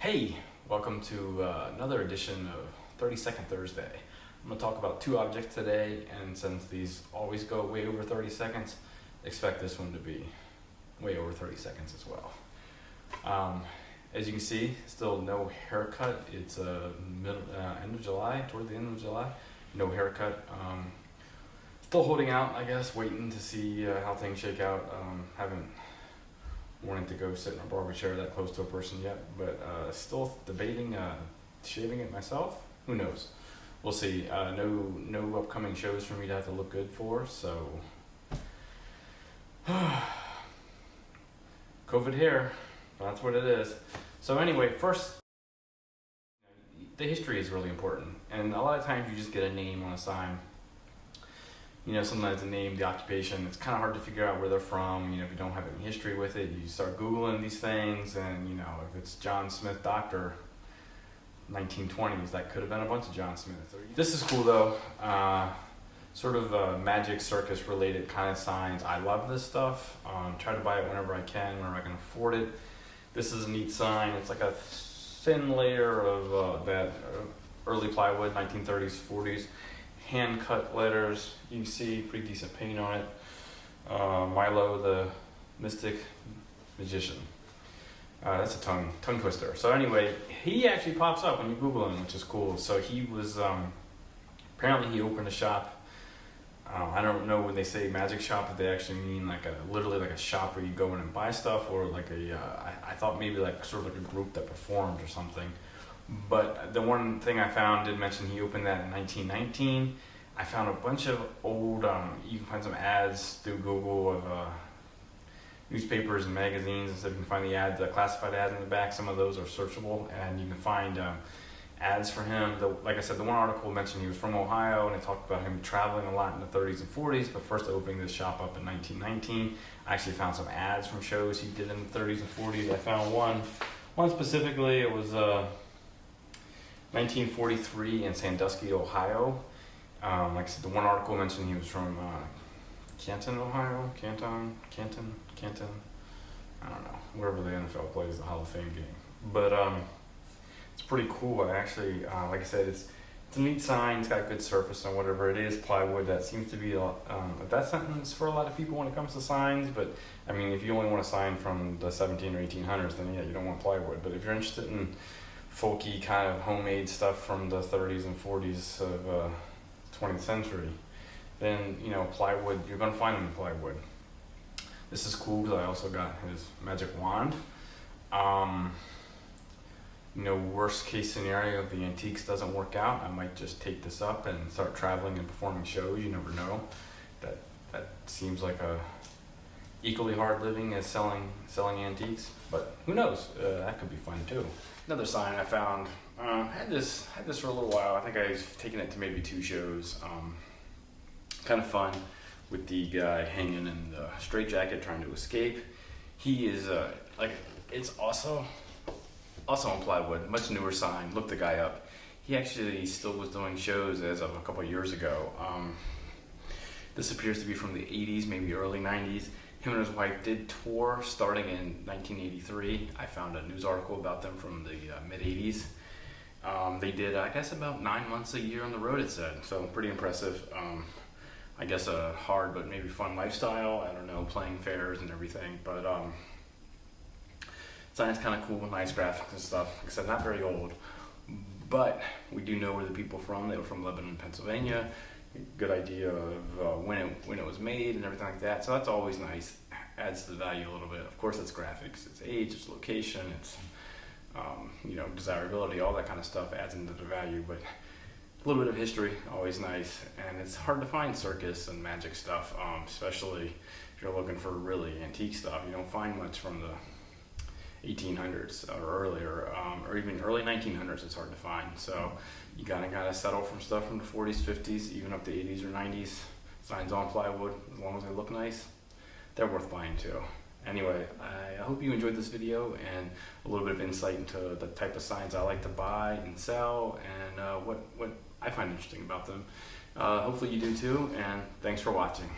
Hey, welcome to another edition of 30-Second Thursday. I'm going to talk about two objects today, and since these always go way over 30 seconds, expect this one to be way over 30 seconds as well. As you can see, still no haircut. It's end of July, toward the end of July. No haircut. Still holding out, I guess, waiting to see how things shake out. Haven't wanted to go sit in a barber chair that close to a person yet, but still debating shaving it myself. Who knows? We'll see. No upcoming shows for me to have to look good for, so COVID hair, that's what it is. So anyway, first, the history is really important, and a lot of times you just get a name on a sign. You know, sometimes the name, the occupation, it's kind of hard to figure out where they're from. You know, if you don't have any history with it, you start Googling these things, and you know, if it's John Smith Doctor, 1920s, that could have been a bunch of John Smiths. This is cool though, sort of magic circus related kind of signs. I love this stuff. Try to buy it whenever I can, whenever I can afford it. This is a neat sign. It's like a thin layer of that early plywood, 1930s, 40s. Hand cut letters. You can see pretty decent paint on it. Milo the Mystic Magician. That's a tongue twister. So anyway, he actually pops up when you Google him, which is cool. So he was apparently he opened a shop. I don't know when they say magic shop if they actually mean like literally like a shop where you go in and buy stuff, or like I thought maybe like sort of like a group that performed or something. But the one thing I found did mention he opened that in 1919. I found a bunch of old, you can find some ads through Google of newspapers and magazines, and so you can find the ads, the classified ads in the back. Some of those are searchable, and you can find ads for him. Like I said, the one article mentioned he was from Ohio, and it talked about him traveling a lot in the 30s and 40s, but first opening this shop up in 1919. I actually found some ads from shows he did in the 30s and 40s. I found one specifically. It was 1943 in Sandusky, Ohio. Like I said, the one article mentioned he was from Canton, Ohio. Canton. I don't know, wherever the NFL plays the Hall of Fame game. But it's pretty cool. I actually, like I said, it's a neat sign. It's got good surface and whatever it is, plywood. That seems to be a death sentence for a lot of people when it comes to signs. But I mean, if you only want a sign from the 17 or 1800s, then yeah, you don't want plywood. But if you're interested in folky kind of homemade stuff from the 30s and 40s of 20th century, then you know, plywood, you're going to find them in plywood. This is cool because I also got his magic wand. You know, worst case scenario, if the antiques doesn't work out, I might just take this up and start traveling and performing shows. You never know. That seems like a equally hard living as selling antiques, but who knows? That could be fun too. Another sign I found, had this for a little while. I think I've taken it to maybe 2 shows. Kind of fun with the guy hanging in the straitjacket trying to escape. He is like, it's also on plywood, much newer sign. Look the guy up. He actually still was doing shows as of a couple of years ago. This appears to be from the 80s, maybe early 90s. Him and his wife did tour starting in 1983. I found a news article about them from the mid-80s. They did, I guess, about 9 months a year on the road, it said. So pretty impressive. I guess a hard but maybe fun lifestyle. I don't know, playing fairs and everything. But sign's kind of cool, nice graphics and stuff. Like I said, not very old. But we do know where the people are from. They were from Lebanon, Pennsylvania. Good idea of when it was made and everything like that. So that's always nice. Adds to the value a little bit. Of course, it's graphics, it's age, it's location, it's you know, desirability, all that kind of stuff adds into the value. But a little bit of history, always nice. And it's hard to find circus and magic stuff, especially if you're looking for really antique stuff. You don't find much from the 1800s or earlier, or even early 1900s. It's hard to find. So you gotta settle for stuff from the 40s, 50s, even up to 80s or 90s. Signs on plywood, as long as they look nice, they're worth buying too. Anyway, I hope you enjoyed this video and a little bit of insight into the type of signs I like to buy and sell, and what I find interesting about them. Hopefully you do too, and thanks for watching.